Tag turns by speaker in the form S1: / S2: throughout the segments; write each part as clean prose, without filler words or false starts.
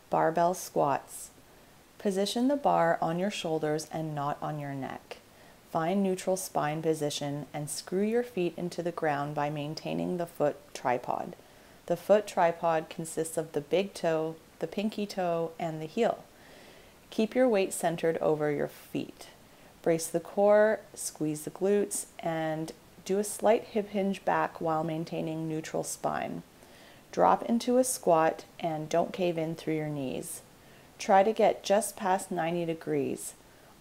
S1: Barbell squats. Position the bar on your shoulders and not on your neck. Find neutral spine position and screw your feet into the ground by maintaining the foot tripod. The foot tripod consists of the big toe, the pinky toe, and the heel. Keep your weight centered over your feet. Brace the core, squeeze the glutes, and do a slight hip hinge back while maintaining neutral spine. Drop into a squat and don't cave in through your knees. Try to get just past 90 degrees.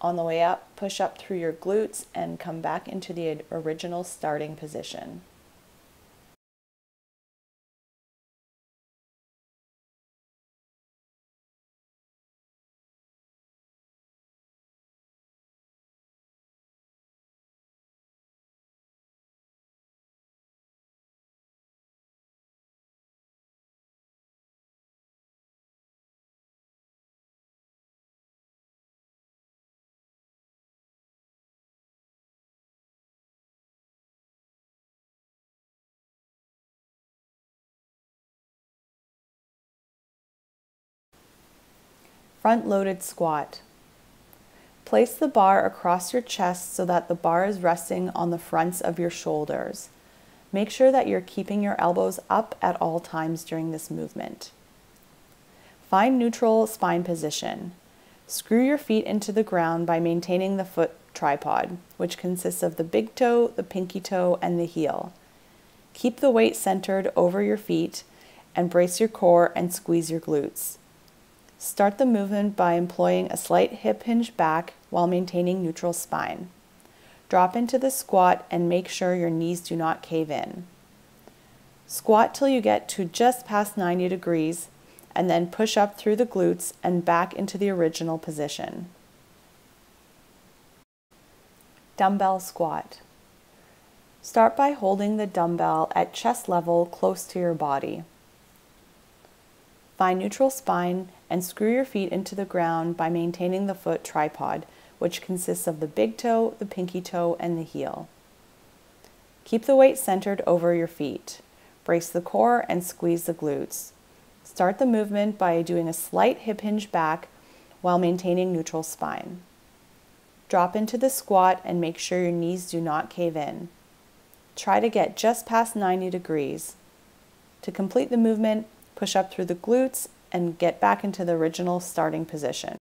S1: On the way up, push up through your glutes and come back into the original starting position. Front-loaded squat. Place the bar across your chest so that the bar is resting on the fronts of your shoulders. Make sure that you're keeping your elbows up at all times during this movement. Find neutral spine position. Screw your feet into the ground by maintaining the foot tripod, which consists of the big toe, the pinky toe, and the heel. Keep the weight centered over your feet and brace your core and squeeze your glutes. Start the movement by employing a slight hip hinge back while maintaining neutral spine. Drop into the squat and make sure your knees do not cave in. Squat till you get to just past 90 degrees and then push up through the glutes and back into the original position. Dumbbell squat. Start by holding the dumbbell at chest level close to your body. Find neutral spine and screw your feet into the ground by maintaining the foot tripod, which consists of the big toe, the pinky toe, and the heel. Keep the weight centered over your feet. Brace the core and squeeze the glutes. Start the movement by doing a slight hip hinge back while maintaining neutral spine. Drop into the squat and make sure your knees do not cave in. Try to get just past 90 degrees. To complete the movement, push up through the glutes and get back into the original starting position.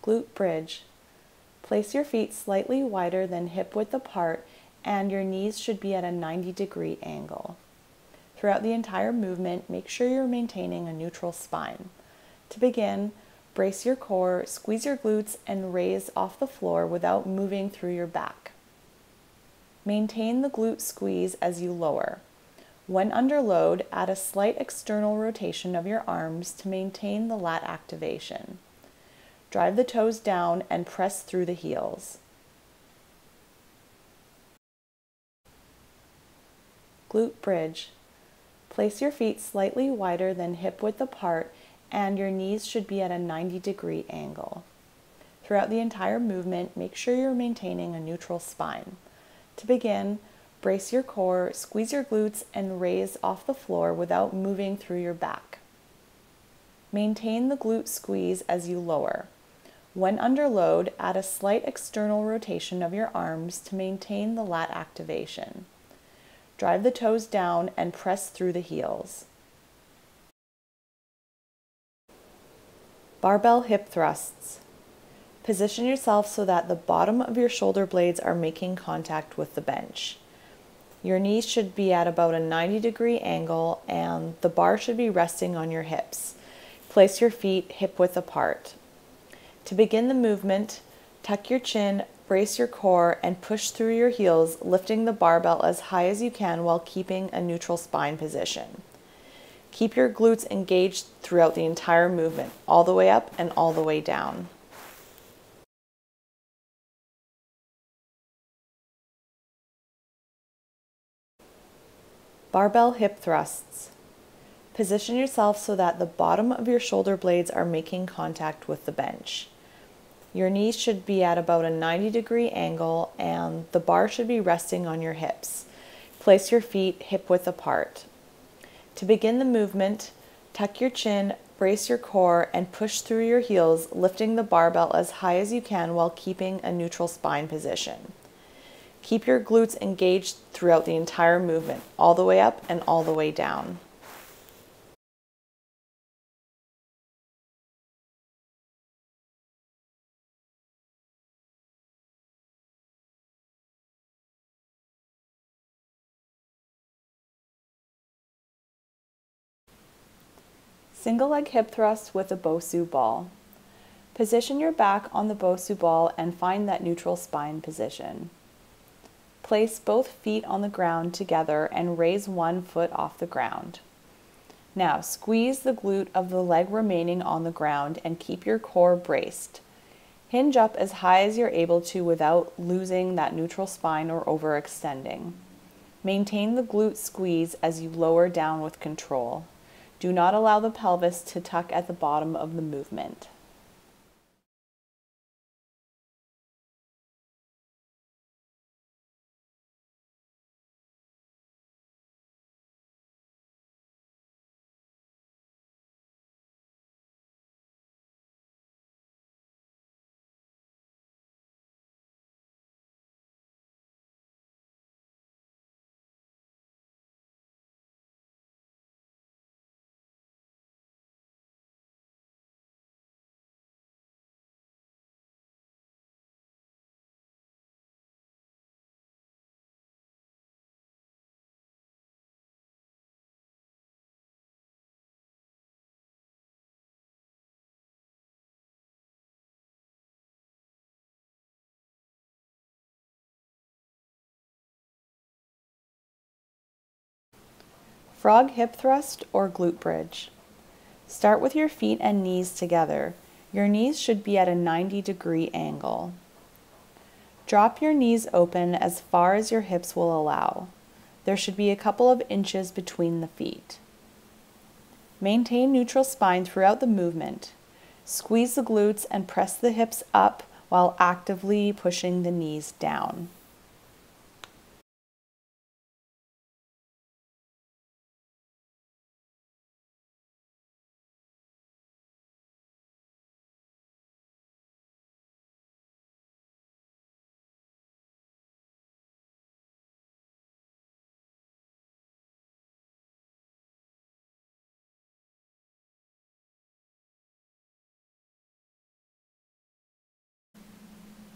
S1: Glute bridge. Place your feet slightly wider than hip width apart and your knees should be at a 90-degree angle. Throughout the entire movement, make sure you're maintaining a neutral spine. To begin, brace your core, squeeze your glutes, and raise off the floor without moving through your back. Maintain the glute squeeze as you lower. When under load, add a slight external rotation of your arms to maintain the lat activation. Drive the toes down and press through the heels. Glute bridge. Place your feet slightly wider than hip width apart and your knees should be at a 90-degree angle. Throughout the entire movement, make sure you're maintaining a neutral spine. To begin, brace your core, squeeze your glutes, and raise off the floor without moving through your back. Maintain the glute squeeze as you lower. When under load, add a slight external rotation of your arms to maintain the lat activation. Drive the toes down and press through the heels. Barbell hip thrusts. Position yourself so that the bottom of your shoulder blades are making contact with the bench. Your knees should be at about a 90-degree angle and the bar should be resting on your hips. Place your feet hip width apart. To begin the movement, tuck your chin, brace your core, and push through your heels, lifting the barbell as high as you can while keeping a neutral spine position. Keep your glutes engaged throughout the entire movement, all the way up and all the way down. Barbell hip thrusts. Position yourself so that the bottom of your shoulder blades are making contact with the bench. Your knees should be at about a 90-degree angle and the bar should be resting on your hips. Place your feet hip width apart. To begin the movement, tuck your chin, brace your core, and push through your heels, lifting the barbell as high as you can while keeping a neutral spine position. Keep your glutes engaged throughout the entire movement, all the way up and all the way down. Single leg hip thrust with a Bosu ball. Position your back on the Bosu ball and find that neutral spine position. Place both feet on the ground together and raise one foot off the ground. Now squeeze the glute of the leg remaining on the ground and keep your core braced. Hinge up as high as you're able to without losing that neutral spine or overextending. Maintain the glute squeeze as you lower down with control. Do not allow the pelvis to tuck at the bottom of the movement. Frog hip thrust or glute bridge. Start with your feet and knees together. Your knees should be at a 90-degree angle. Drop your knees open as far as your hips will allow. There should be a couple of inches between the feet. Maintain neutral spine throughout the movement. Squeeze the glutes and press the hips up while actively pushing the knees down.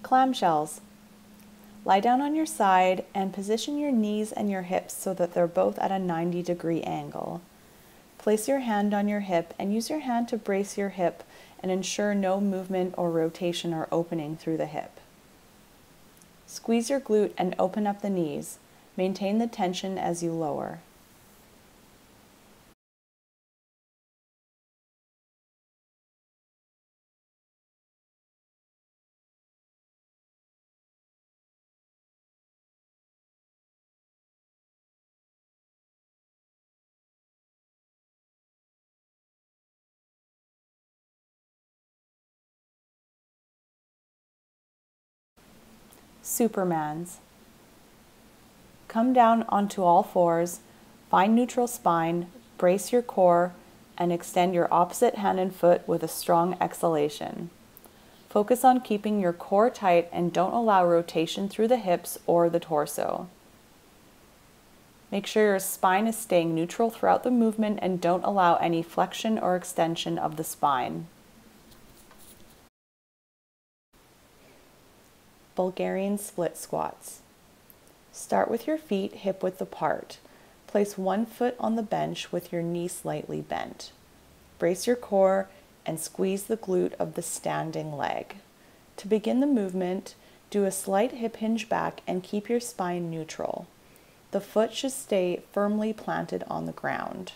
S1: Clamshells. Lie down on your side and position your knees and your hips so that they're both at a 90-degree angle. Place your hand on your hip and use your hand to brace your hip and ensure no movement or rotation or opening through the hip. Squeeze your glute and open up the knees. Maintain the tension as you lower. Supermans. Come down onto all fours, find neutral spine, brace your core, and extend your opposite hand and foot with a strong exhalation. Focus on keeping your core tight and don't allow rotation through the hips or the torso. Make sure your spine is staying neutral throughout the movement and don't allow any flexion or extension of the spine. Bulgarian split squats. Start with your feet hip width apart. Place one foot on the bench with your knee slightly bent. brace your core, and squeeze the glute of the standing leg. To begin the movement, do a slight hip hinge back and keep your spine neutral. The foot should stay firmly planted on the ground.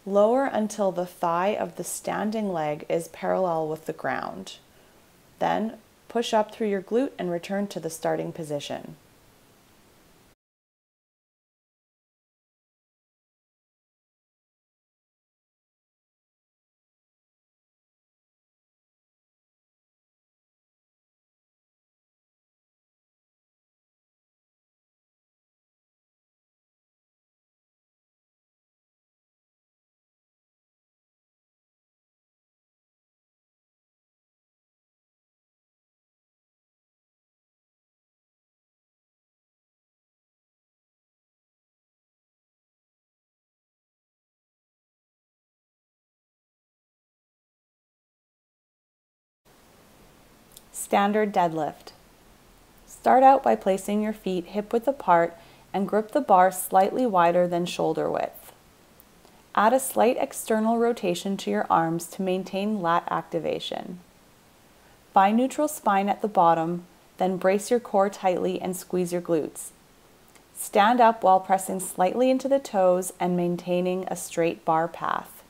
S1: Lower until the thigh of the standing leg is parallel with the ground. Then push up through your glute and return to the starting position. Standard deadlift. Start out by placing your feet hip-width apart and grip the bar slightly wider than shoulder width. Add a slight external rotation to your arms to maintain lat activation. Find neutral spine at the bottom, then brace your core tightly and squeeze your glutes. Stand up while pressing slightly into the toes and maintaining a straight bar path.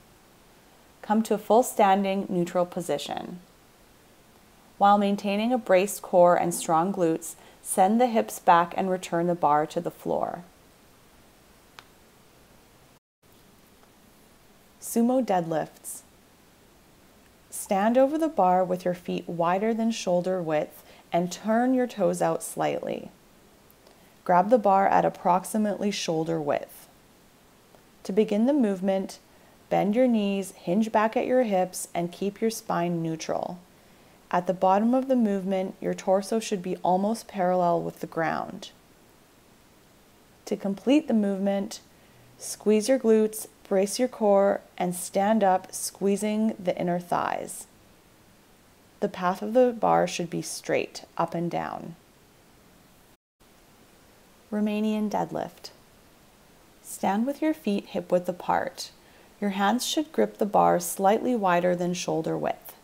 S1: Come to a full standing neutral position. While maintaining a braced core and strong glutes, send the hips back and return the bar to the floor. Sumo deadlifts. Stand over the bar with your feet wider than shoulder width and turn your toes out slightly. Grab the bar at approximately shoulder width. To begin the movement, bend your knees, hinge back at your hips, and keep your spine neutral. At the bottom of the movement, your torso should be almost parallel with the ground. To complete the movement, squeeze your glutes, brace your core, and stand up, squeezing the inner thighs. The path of the bar should be straight, up and down. Romanian deadlift. Stand with your feet hip-width apart. Your hands should grip the bar slightly wider than shoulder width.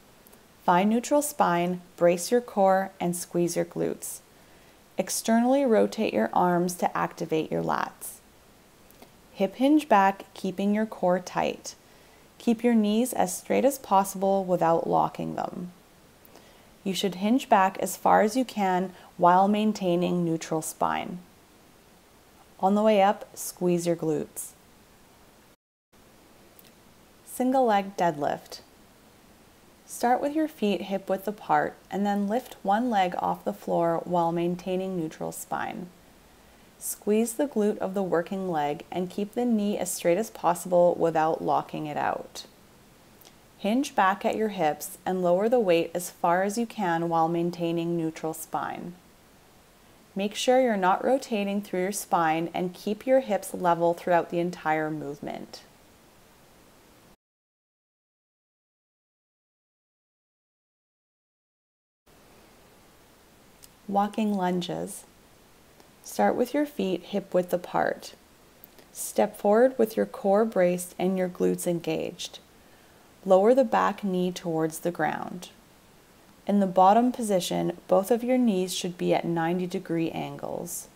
S1: Find neutral spine, brace your core, and squeeze your glutes. Externally rotate your arms to activate your lats. Hip hinge back, keeping your core tight. Keep your knees as straight as possible without locking them. You should hinge back as far as you can while maintaining neutral spine. On the way up, squeeze your glutes. Single leg deadlift. Start with your feet hip-width apart and then lift one leg off the floor while maintaining neutral spine. Squeeze the glute of the working leg and keep the knee as straight as possible without locking it out. Hinge back at your hips and lower the weight as far as you can while maintaining neutral spine. Make sure you're not rotating through your spine and keep your hips level throughout the entire movement. Walking lunges. Start with your feet hip-width apart. Step forward with your core braced and your glutes engaged. Lower the back knee towards the ground. In the bottom position, both of your knees should be at 90-degree angles.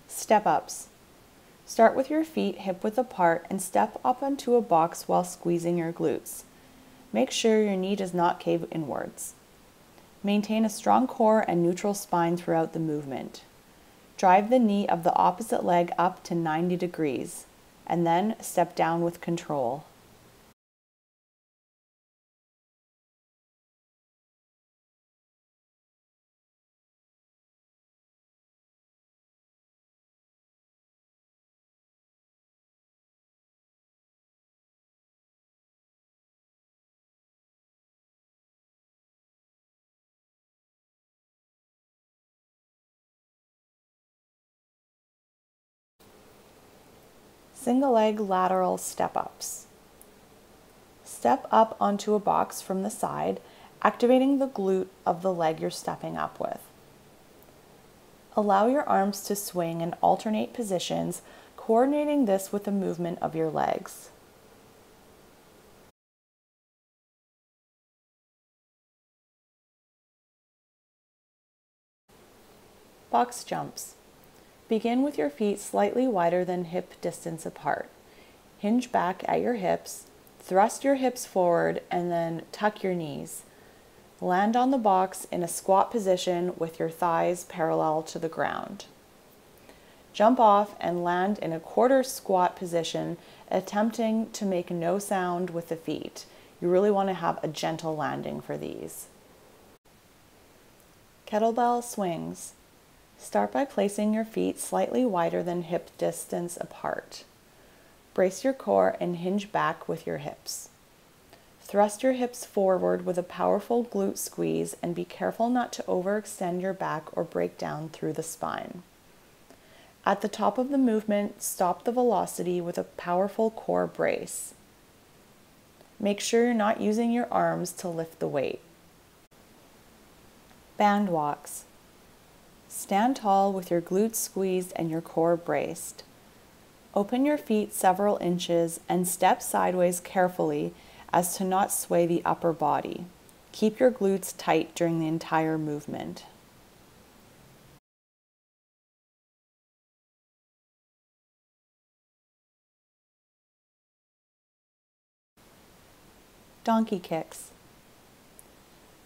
S1: Step-ups. Start with your feet hip-width apart and step up onto a box while squeezing your glutes. Make sure your knee does not cave inwards. Maintain a strong core and neutral spine throughout the movement. Drive the knee of the opposite leg up to 90 degrees, and then step down with control. Single leg lateral step-ups. Step up onto a box from the side, activating the glute of the leg you're stepping up with. Allow your arms to swing in alternate positions, coordinating this with the movement of your legs. Box jumps. Begin with your feet slightly wider than hip distance apart. Hinge back at your hips, thrust your hips forward, and then tuck your knees. Land on the box in a squat position with your thighs parallel to the ground. Jump off and land in a quarter squat position, attempting to make no sound with the feet. You really want to have a gentle landing for these. Kettlebell swings. Start by placing your feet slightly wider than hip distance apart. Brace your core and hinge back with your hips. Thrust your hips forward with a powerful glute squeeze and be careful not to overextend your back or break down through the spine. At the top of the movement, stop the velocity with a powerful core brace. Make sure you're not using your arms to lift the weight. Band walks. Stand tall with your glutes squeezed and your core braced. Open your feet several inches and step sideways carefully as to not sway the upper body. Keep your glutes tight during the entire movement. Donkey kicks.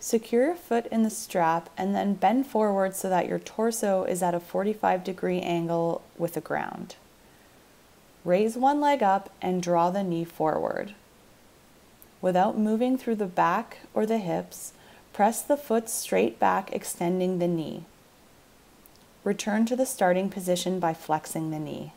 S1: Secure your foot in the strap and then bend forward so that your torso is at a 45-degree angle with the ground. Raise one leg up and draw the knee forward. Without moving through the back or the hips, press the foot straight back, extending the knee. Return to the starting position by flexing the knee.